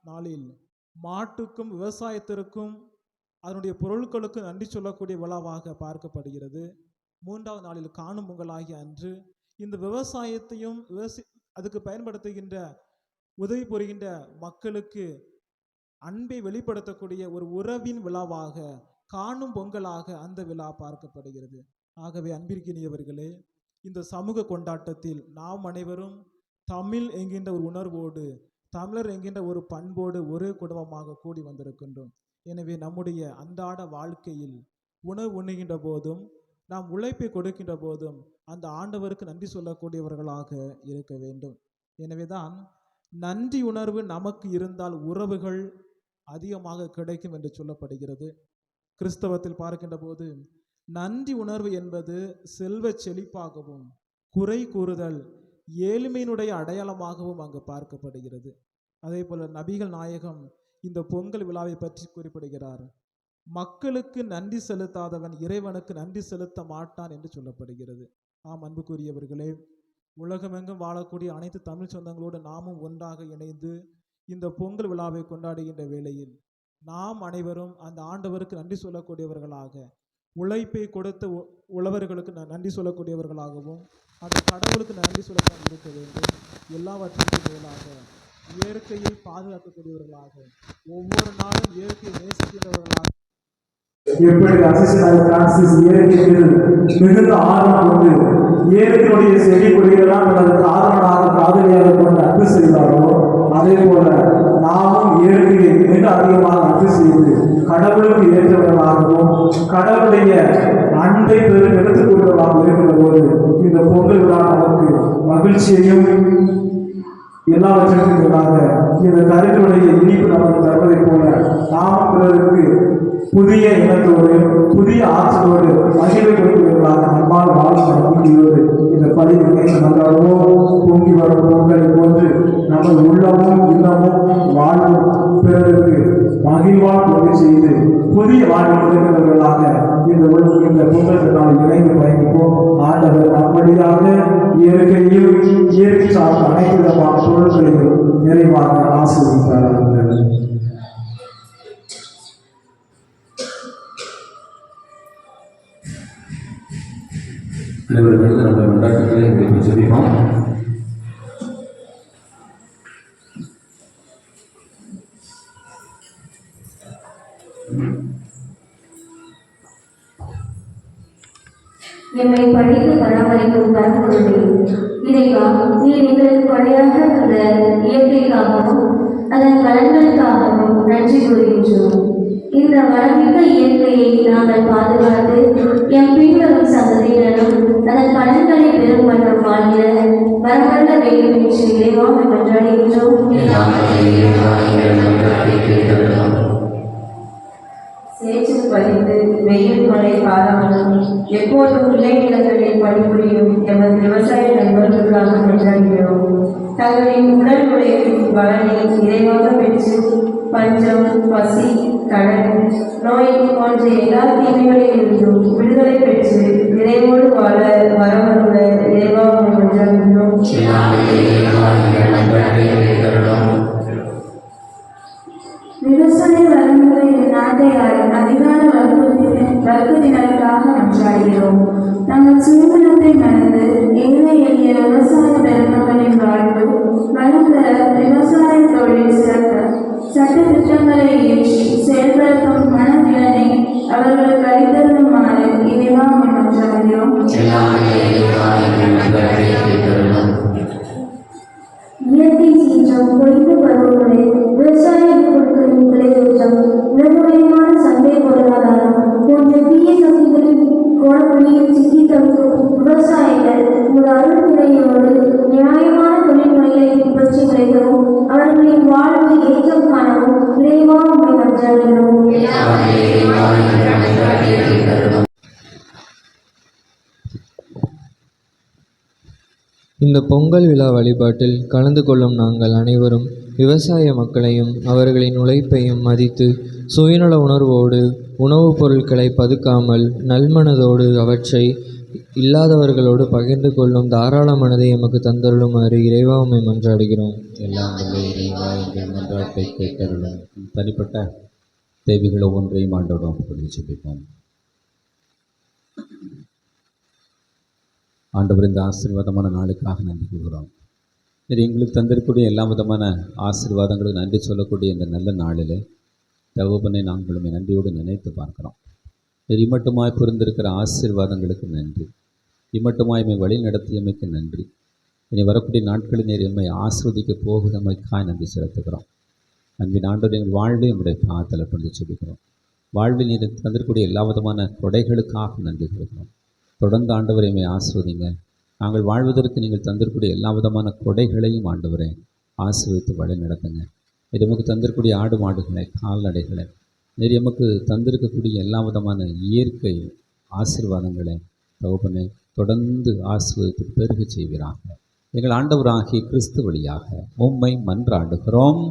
நாளில் மாட்டுக்கும் விவசாயத்திற்கும் அதனுடைய பொருட்களுக்கும் நன்றி சொல்லக்கூடிய விழாவாக பார்க்கப்படுகிறது. மூன்றாவது நாளில் காணும் பொங்கலாகிய அன்று இந்த விவசாயத்தையும் அதுக்கு பயன்படுத்துகின்ற உதவி புரிகின்ற மக்களுக்கு அன்பை வெளிப்படுத்தக்கூடிய ஒரு உறவின் விழாவாக, காணும் பொங்கலாக அந்த விழா பார்க்கப்படுகிறது. ஆகவே அன்பிற்கினியவர்களே, இந்த சமூக கொண்டாட்டத்தில் நாம் அனைவரும் தமிழ் என்கின்ற ஒரு உணர்வோடு, தமிழர் என்கின்ற ஒரு பண்போடு ஒரே குடும்பமாக கூடி வந்திருக்கின்றோம். எனவே நம்முடைய அன்றாட வாழ்க்கையில் உணவு உண்ணுகின்ற போதும் நாம் உழைப்பை கொடுக்கின்ற போதும் அந்த ஆண்டவருக்கு நன்றி சொல்லக்கூடியவர்களாக இருக்க வேண்டும். எனவேதான் நன்றி உணர்வு நமக்கு இருந்தால் உறவுகள் அதிகமாக கிடைக்கும் என்று சொல்லப்படுகிறது. கிறிஸ்தவத்தில் பார்க்கின்ற போது நன்றி உணர்வு என்பது செல்வ செழிப்பாகவும் குறை கூறுதல் ஏழ்மையினுடைய அடையாளமாகவும் அங்கு பார்க்கப்படுகிறது. அதே போல நபிகள் நாயகம் இந்த பொங்கல் விழாவை பற்றி குறிப்பிடுகிறார். மக்களுக்கு நன்றி செலுத்தாதவன் இறைவனுக்கு நன்றி செலுத்த மாட்டான் என்று சொல்லப்படுகிறது. ஆம் அன்புக்குரியவர்களே, உலகமெங்கும் வாழக்கூடிய அனைத்து தமிழ் சொந்தங்களோடு நாமும் ஒன்றாக இணைந்து இந்த பொங்கல் விழாவை கொண்டாடுகின்ற வேளையில் நாம் அனைவரும் அந்த ஆண்டவருக்கு நன்றி சொல்லக்கூடியவர்களாக, உழைப்பை கொடுத்த உழவர்களுக்கு நன்றி சொல்லக்கூடியவர்களாகவும் அந்த கடவுளுக்கு நன்றி சொல்ல இருக்க வேண்டும். எல்லாவற்றிற்கும் மேலாக இயற்கையை பாதுகாக்கக்கூடியவர்களாக, ஒவ்வொரு நாளும் இயற்கையை நேசிக்கின்றவர்களாக, எப்படி அசிஸ்டன்ட் பிரான்சிஸ் இயற்கையில் மிகுந்த ஆர்வம் கொண்டு இயற்கையுடைய செடி கொடிகளால் தனது காதலனாக காதலியாக கொண்டு அன்பு செய்தாரோ, அதே போல நாமும் இயற்கையை மிக அதிகமாக அன்பு செய்து கடவுளுக்கு ஏற்றவர்களாகவும் கடவுளுடைய அன்பை பெரும் எடுத்துக்கொள்வதாக இருக்கிற போது இந்த பொங்கல் விழா நமக்கு மகிழ்ச்சியையும் எல்லாவற்றிற்கும் மேலாக இந்த கருத்துடைய இனிப்பு நமக்கு தருவதை போல நாம் பிறருக்கு புதிய இனத்தோடு புதிய ஆற்றலோடு மகிழ்வை கொடுக்கிறவர்களாக நம்மால் வாழ்க்கை நம்பிக்கையோடு இந்த பதிவு நல்லாவோ பொங்கி வரும் பொங்கலை போன்று நமது உள்ளமும் இல்லமும் வாழும் பிறருக்கு மகிழ்வால் கொண்டு செய்து புதிய வாழ்வு கொடுக்கிறவர்களாக இந்த பொங்கல் நாள் இணைந்து பயணிப்போம். ஆண்டவர் அப்படியாக இயற்கையில் இயற்கை சார்ந்த அனைத்து விதமான பொருட்களையும் நிறைவாக ஆசீர்வதித்தார்கள். அனைவரும் நம்ம கொண்டாட்டங்களை எங்களுக்கு சொல்லிப்போம். என்னை படித்து பராமரிக்கும் தரப்படுவே இறைவா, நீர் எங்களுக்கு படையாக தந்த இயற்கைக்காகவும் அதன் பலன்களுக்காகவும் நன்றி கூறுகின்றோம். இந்த வளமிக்க இயற்கையை நாங்கள் பாதுகாத்து எம் பின்வரும் சந்ததியினரும் அதன் பலன்களை பெறும் மற்றும் வாழ்கிற வரவல்ல இறைவா மன்றாடுகின்றோம். சேற்றில் பதிந்து வெயில் மழை காலாமல் எப்போதும் விளைநிலங்களில் பணிபுரியும் எமது விவசாய நண்பர்களுக்காக மன்றாடுகிறோம். தங்களின் உடல் உழைப்பின் பலனை நிறைவாக பெற்று பஞ்சம், பசி, கடன், நோய் போன்ற எல்லா தீமைகளிலிருந்தும் விடுதலை பெற்று நிறைவோடு வாழ வரவருள இறைவா மன்றாடுகிறோம். விவசாய வளங்களை நாட்டை அதிகார வர்க்கத்தினருக்காக மன்றாடுகிறோம். நாங்கள் சுதந்திரத்தை மறந்து ஏழை எளிய விவசாய பெருமக்களின் வாழ்வு வளம் பெற விவசாய தொழில் சிறக்க சட்ட திட்டங்களை இயற்றி செயல்படுத்தும் மனநிலனை அவர்களுக்கு அளித்தருமாறு இறைவா மன்றாடுகிறோம். இயற்கை சீற்றம், பொய்ப்பு பருவமழை, விவசாய பொருட்களின் விளைவுச்சம், உணவுமயமான சந்தை பொருளாதாரம் போன்ற தீய சக்திகளின் கோணப்படியில் சிக்கி தவிக்கும் விவசாயிகள் ஒரு அருள்முறையோடு நியாயமான தொழில்முறைகளை பின்பற்றி விளைகவும் அவர்களின் வாழ்வு ஏற்றம் காணவும் இறைவா உம்மை மன்றாடுகிறோம். இந்த பொங்கல் விழா வழிபாட்டில் கலந்து கொள்ளும் நாங்கள் அனைவரும் விவசாய மக்களையும் அவர்களின் உழைப்பையும் மதித்து சுயநல உணர்வோடு உணவுப் பொருட்களை பதுக்காமல் நல்மனதோடு அவற்றை இல்லாதவர்களோடு பகிர்ந்து கொள்ளும் தாராள மனதை எமக்கு தந்தருளுமாறு இறைவா உம்மை மன்றாடுகிறோம். எல்லாம் வல்ல இறைவா எங்கள் மன்றாட்டை கேட்டருளும். தனிப்பட்ட தேவைகள் ஒவ்வொன்றையும் ஆண்டோடு கொடுத்து ஜெபிப்போம். ஆண்டவர் இந்த ஆசீர்வாதமான நாளுக்காக நன்றி கூறுகிறோம். இது எங்களுக்கு தந்திருக்கக்கூடிய எல்லா விதமான ஆசீர்வாதங்களுக்கு நன்றி சொல்லக்கூடிய இந்த நல்ல நாளில் தகப்பனை நாங்களும் நன்றியோடு நினைத்து பார்க்கிறோம். இது இம்மட்டுமாய் புரிந்திருக்கிற ஆசீர்வாதங்களுக்கு நன்றி. இம்மட்டுமாய் எம்மை வழி நடத்தியமைக்கு நன்றி. இனி வரக்கூடிய நாட்களில் நீர் எம்மை ஆஸ்வதிக்க போகுதமைக்காய் நன்றி செலுத்துகிறோம். அன்பின் ஆண்டவர் எங்கள் வாழ்வை நம்முடைய பாதத்தில் கொண்டு சொல்லிக்கிறோம். வாழ்வில் நீர் தந்திருக்கக்கூடிய எல்லா விதமான கொடைகளுக்காக நன்றி கொடுக்கிறோம். தொடர்ந்து ஆண்டவரை எம்மை ஆஸ்வதிங்க. நாங்கள் வாழ்வதற்கு நீங்கள் தந்திருக்கக்கூடிய எல்லா விதமான கொடைகளையும் ஆண்டவரை ஆசீர்வதித்து வழி நடத்துங்க. இது எமக்கு தந்திருக்கக்கூடிய ஆடு மாடுகளை கால்நடைகளை நீர் எமக்கு தந்திருக்கக்கூடிய எல்லா விதமான இயற்கை ஆசீர்வாதங்களை தகப்பனை தொடர்ந்து ஆசீர்வதித்து பெருக செய்வீராக. எங்கள் ஆண்டவராகிய கிறிஸ்து வழியாக உம்மை மன்றாடுகிறோம்.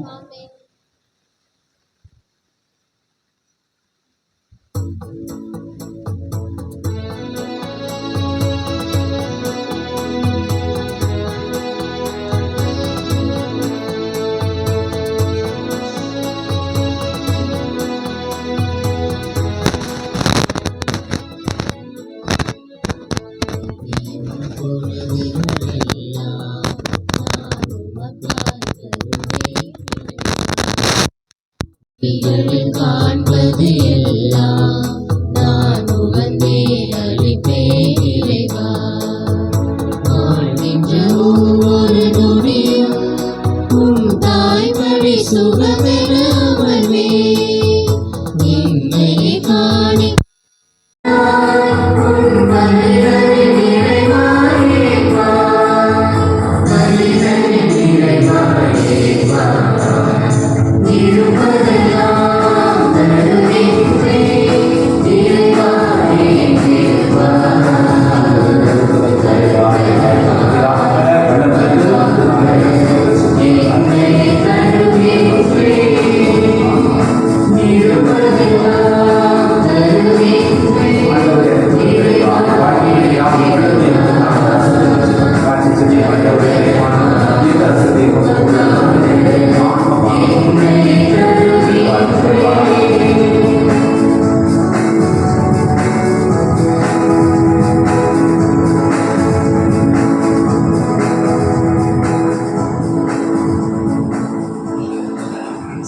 காண்பது எல்லாம் நான் உகந்தே அளிப்பேன் இறைவா. வாழ்கின்ற ஒவ்வொரு நொடியும் உன் தாய்மொழி சுகமென அமர்வே என்னையே காணி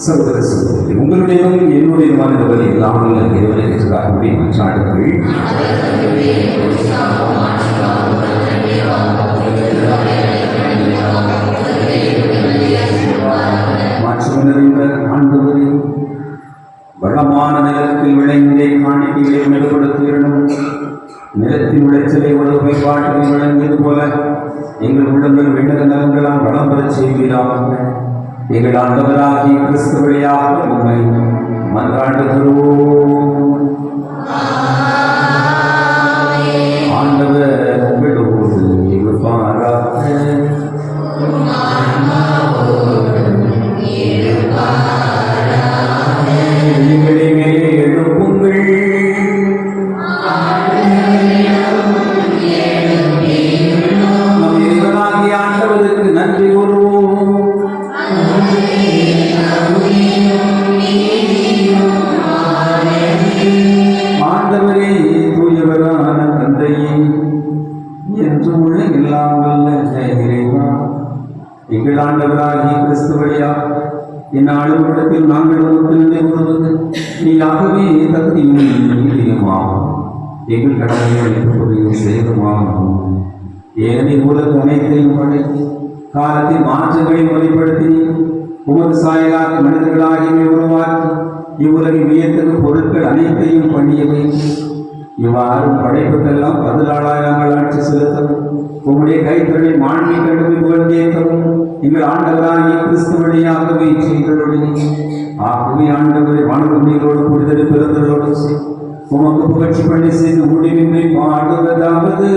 சகோதர சகோதரி, உங்களுடையவும் என்னுடையமான பலி எல்லாம் இறைவனை ஏற்றுக்காகவே மன்றாடுங்கள். மாற்றம் நிறைந்த ஆண்டவரே, வளமான நிலத்தில் விளைந்தே காணிக்கையை மெடுபடுத்திடணும். நிலத்தில் நிலத்தின் விளைச்சலை உணவை பாட்டில் விளங்கியது போல எங்கள் உள்ளங்கள் விண்ணக நலங்களால் வளம் பெறச் செய்வீராக. எங்கள் ஆண்டவராகிய கிறிஸ்து வழியாக உம்மை மன்றாடுகிறோம். ஆண்டவர் உங்களோடு இருப்பாராக. எங்களை மேலே எழுப்புங்கள். நம் இறைவனாகிய ஆண்டவருக்கு நன்றி கூறுவோம். ஆண்டவரே, தூயவரான தந்தையே, என்றும் உள்ள எல்லாம் வல்ல இறைவா, எங்கள் ஆண்டவராகிய கிறிஸ்து வழியாக இந்நாளும் இடத்தில் நாங்கள் உமக்கு நன்றி கூறுவது நீயாகவே தகுதியும் நீதியுமாகும். எங்கள் கடமையை செய்துமாகும். ஏனெனில் உலக அனைத்தையும் படைத்து காலத்தின் மாற்றங்களை முறைப்படுத்தி உமது சாயலாக மனிதர்களாகியவை உருவாக்கி இவ்வுலகின் வியத்தகு பொருட்கள் அனைத்தையும் பணிய வைத்து இவ்வாறு படைப்புக்கெல்லாம் 14,000 ஆண்டுகள் ஆட்சி செலுத்தவும் உம்முடைய கைத்தொழிலை மாண்பை கடுமை புகழ்ந்தேற்றவும் எங்கள் ஆண்டவராகிய கிறிஸ்து வழியாகவே செய்தொழில். ஆகவே ஆண்டவரை வானவர்களோடு புரிதலை பெறுதலோடு உமக்கு புகழ்ச்சி பண்ணி செய்து முடிவின்மை பாடுவதாவது.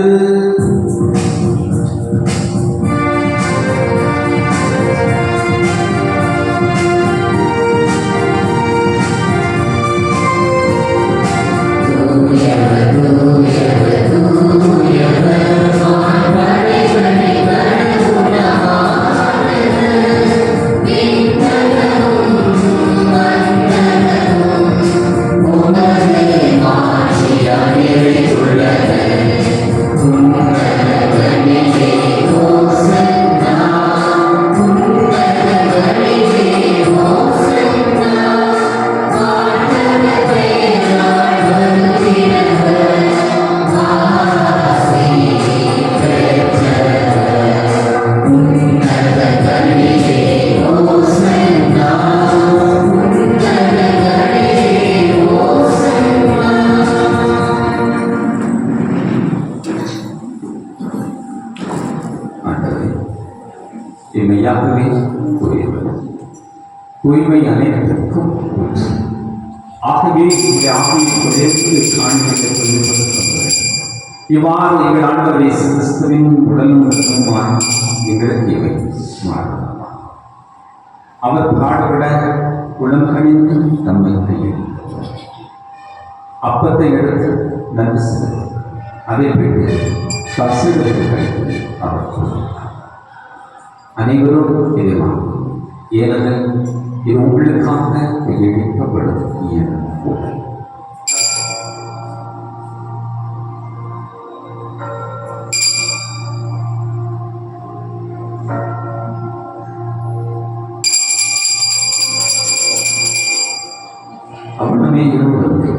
மெய்யாகவே தூய்மை அனைத்திற்கும் ஆகவே இவ்வாறு எங்கள் ஆண்டவரை கிறிஸ்துவின் உடலும் ரத்தமுமான எங்களுக்கு இவை மாறலாம். அவர் பாடுபட உளம் கணித்து தம்மை கையில் அப்பத்தை எடுத்து நன்றி செலுத்தி அதை விட்டு பசுகளுக்கு கழித்து அவர் கூறினார், அனைவரும் இதை வாங்கும். ஏனெனில் இது உங்களுக்காக எடுக்கப்படும் உடல். அவனுமே இருவருடைய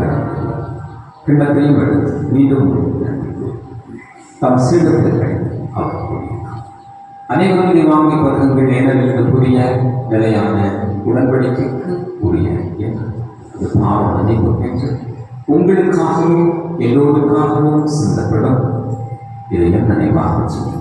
கிண்ணத்தையும் எடுத்து மீண்டும் தம் சீடத்தை கழித்து அவர் கூறினார், அனைவரும் இதை வாங்கி பருகுங்கள், ஏனெனில் இந்த புதிய நிலையான உடன்படிக்கைக்கு உரிய பாவ மன்னிப்பு பெற்று உங்களுக்காகவும் எல்லோருக்காகவும் சிந்தப்படும். இதை நினைவாக சொல்லுங்கள்.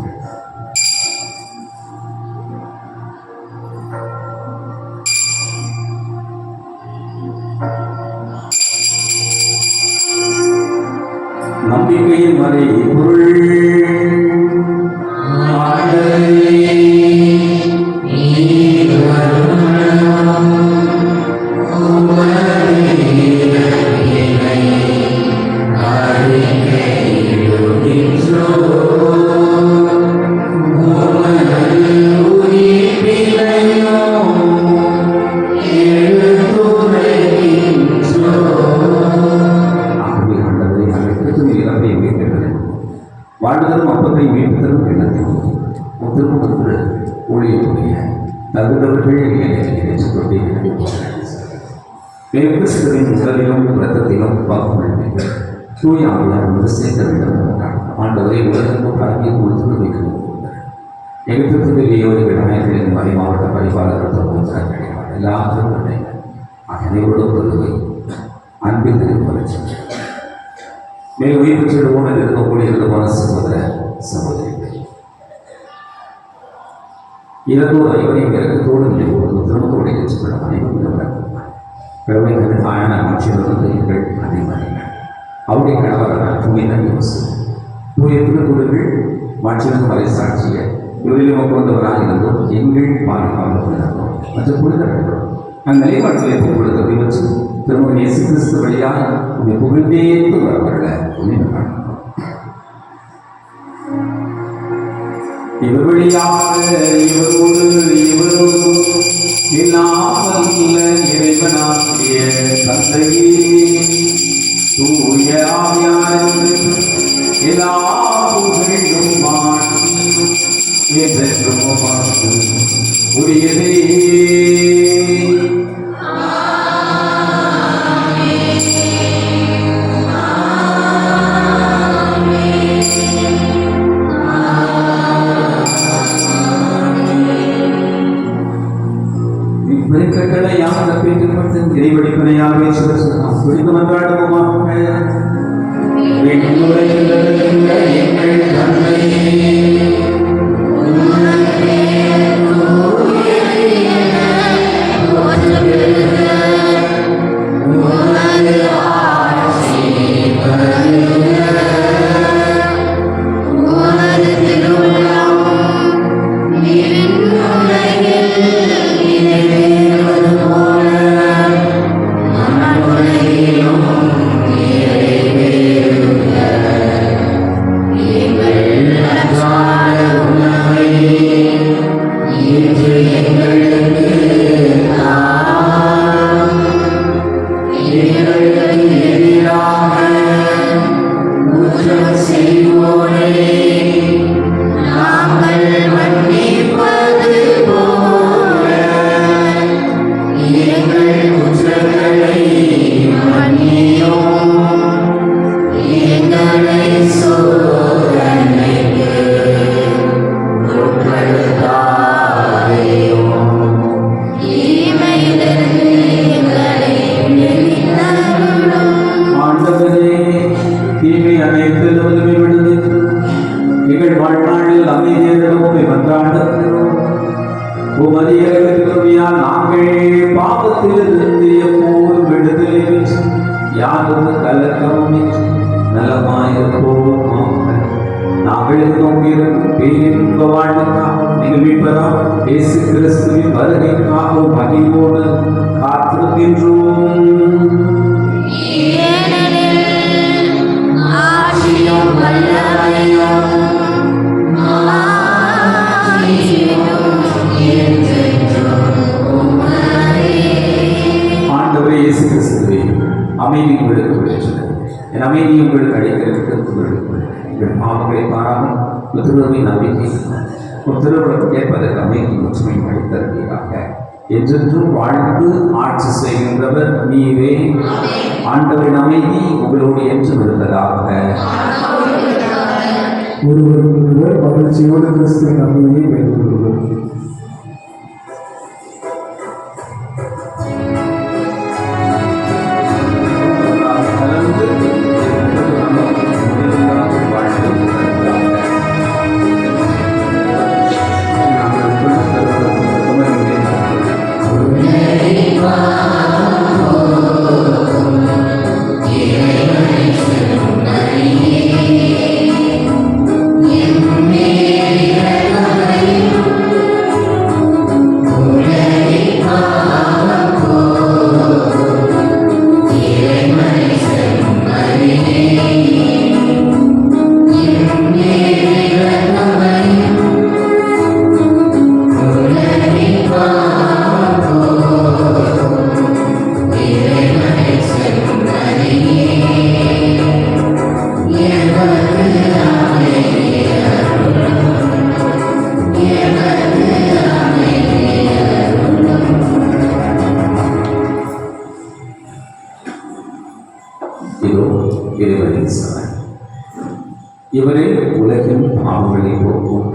நம்பிக்கையின் வரை பொருள் வாழ்வதற்கும் அப்பத்தை மீட்பதற்கும் எண்ணத்தையும் திரும்ப ஊழியக்கூடிய தகுந்தவர்கள் ஏற்றுக்கொண்டே கிறிஸ்துவின் உடலிலும் இரத்தத்திலும் பங்குள்ள தூய ஆவியார் ஒரு சேர்க்க வேண்டும். ஆண்டவரை உலகமும் பரப்பிய கொடுத்து வைக்கணும். எகிப்துக்கு லியோரிகள் நாயகர்களின் மறை மாவட்ட பரிபாலர்கள் கிடையாது. எல்லாரும் அனைவரோடும் பொருளை அன்பில் திருப்பலை மேல் உயிர் பெற்றிடுவோம் என்று இருக்கக்கூடியிருக்கமான சகோதர சகோதரிகள் இறந்தோர் அனைவரையும் இறக்கத்தோடு நினைவோடு திருமணத்தோடு ஏற்றுக்கொள்ள அனைவரும் கிழமை ஆயான ஆட்சியிலிருந்து எங்கள் அனைவரையும் அவருடைய கணவரான புனித யோசு தூய திருக்குறள்கள் மாற்றிலும் வரை சாட்சிய இவரிலும் கொண்டவராக இருந்தோம் எங்கள் பாதுகாவலர்கள் இருந்தோம் மற்ற புனிதர்கள் அந்த நிலைப்பாட்டிலே பொருட்களுக்கு விவச்சு திருமணம் இயேசு கிறிஸ்து வழியாக உங்களை புகழ்ந்தேத்து வரவர்களை இவர் வழியாக இவரோடு இவரோடு இல்லாமல் இறைவனாகிய தந்தையே தூய ஆவியானவருக்கு எல்லா புகழும் மாட்சியும் என்றென்றும் உமக்கு உரியதே. இறைவடிப்பனையாகவே சுரசுரம் குறித்து மன்றாடுவோமாக. எங்கள் தந்தையே அமைதி உங்களுக்கு விளைச்சது. என் அமைதி உங்களுக்கு அடைக்கிறதுக்கு எங்கள் பாவங்களை பாராமல் திருவருமை நம்பிக்கை திருவிழத்தை கேட்பதற்கு அமைதி ஒற்றுமை அளித்தருவீராக. என்றென்றும் வாழ்ந்து ஆட்சி செய்கின்றவர் நீரே. ஆண்டவரின் அமைதி உங்களோடு என்றும் இருந்ததாக. ஒருவர் மகிழ்ச்சியோடு கிறிஸ்துவின் அமைதியை வைத்துக் கொள்வோம். இவரே உலகின் பாவங்களை போக்கும்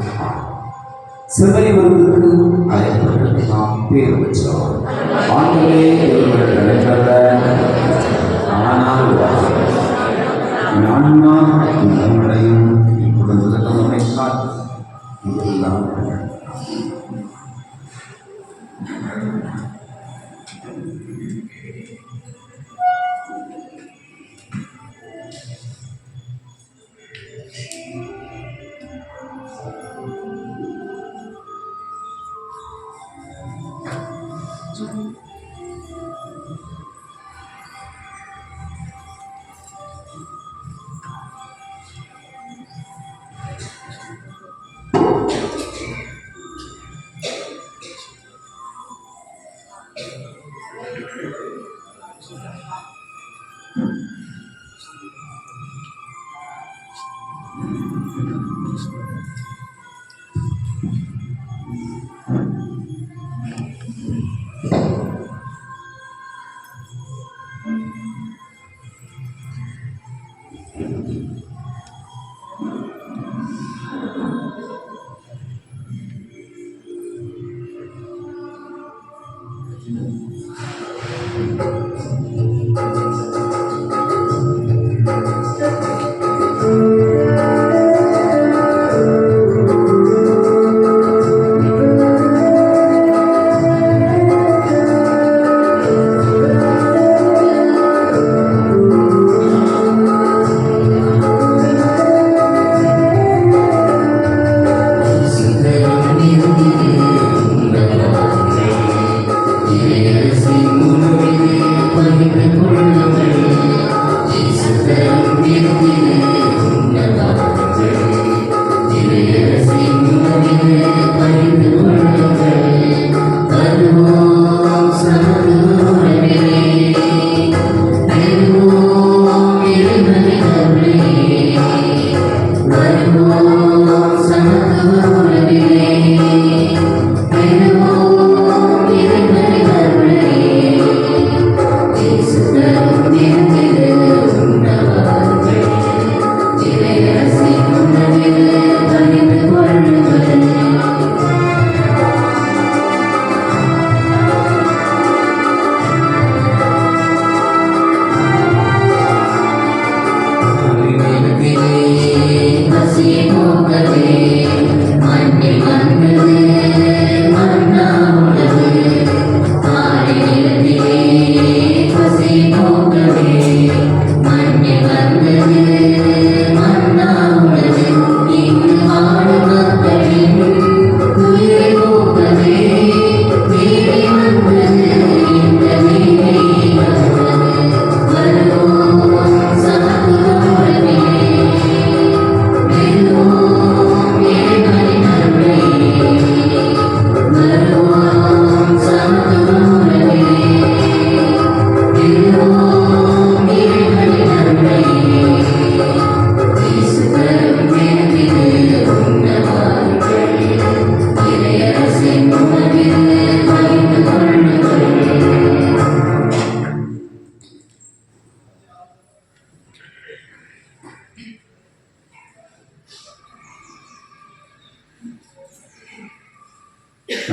சிறுமை விருதுக்கு அழைக்கப்பட்டது நாம் பேர் பெற்றோர். ஆண்களே இவர்கள் அழைத்தவர் ஆனால் ஆன்மா நலமடையும். இப்பொழுது நம்மை காத்து இதெல்லாம்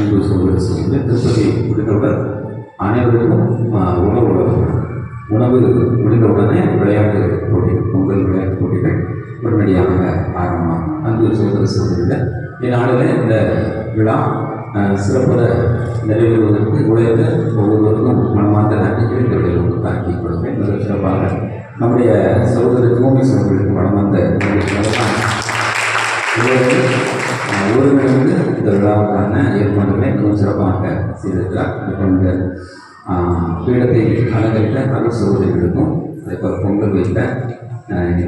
அன்பு சகோதர திருப்பதி முடிந்தவுடன் அனைவருக்கும் உணவு முடிந்தவுடனே விளையாட்டு போட்டிகள், பொங்கல் விளையாட்டு போட்டிகள் உடனடியாக ஆரம்பம். அன்பு சகோதர சகோதரிகள், இந்நாளில் இந்த விழா சிறப்புற நிறைவேறுவதற்கு உழைத்த ஒவ்வொருவருக்கும் மனமார்ந்த நன்றிகளை இந்த விடையில் தாக்கிக் கொள்கிறேன். மிக சிறப்பாக நம்முடைய சகோதர தூய்மை சகோதரர்களுக்கு மனமார்ந்த ஒருங்கிணைந்து இந்த விழாவுக்கான ஏற்பாடுகளை மிகவும் சிறப்பாக செய்திருக்கிறார். இப்போ இந்த பீடத்தை அலங்கரித்த அருள் சகோதரிகளுக்கும் அதேபோல் பொங்கல் வைத்த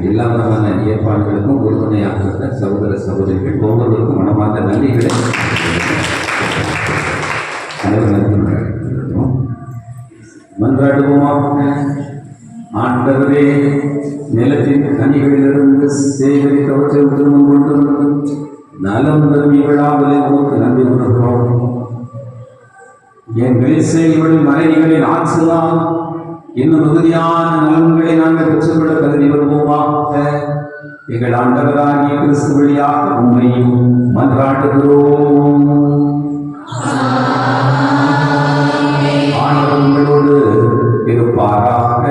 எல்லா விதமான ஏற்பாடுகளுக்கும் உறுதுணையாக இருந்த சகோதர சகோதரிகள் ஒவ்வொருவருக்கும் மனமார்ந்த நன்றிகளை அனைவரும் மன்றாடுவோமாக. ஆண்டவரே, நிலத்தின் கனிகளிலிருந்து சேகரித்தவற்றை திரும்பம் கொண்டு வந்து நலம் தரும் விழாவிலே உமக்கு நன்றி உணர்கிறோம். என் வெளிச்செய்களின் மனைவிகளின் ஆட்சியால் இன்னும் மிகுதியான நலன்களை நாங்கள் பெற்றுக்கொள்ள கருதி வருவோமாக. எங்கள் ஆண்டவராகிய கிறிஸ்து வழியாக உண்மையும் மன்றாடுகிறோம். ஆண்டவர் உங்களோடு இருப்பாராக.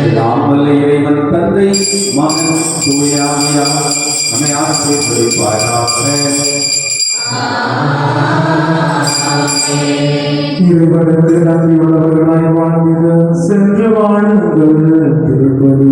எல்லாம் வல்ல இறைவன் தந்தை மகன் தூய ஆவியார் நம்மை ஆசீர்வதிப்பாராக. இறைவனுக்கு நன்றியுள்ளவர்களாய் வாழ்ந்திட சென்று வாழுங்கள் திருப்பதி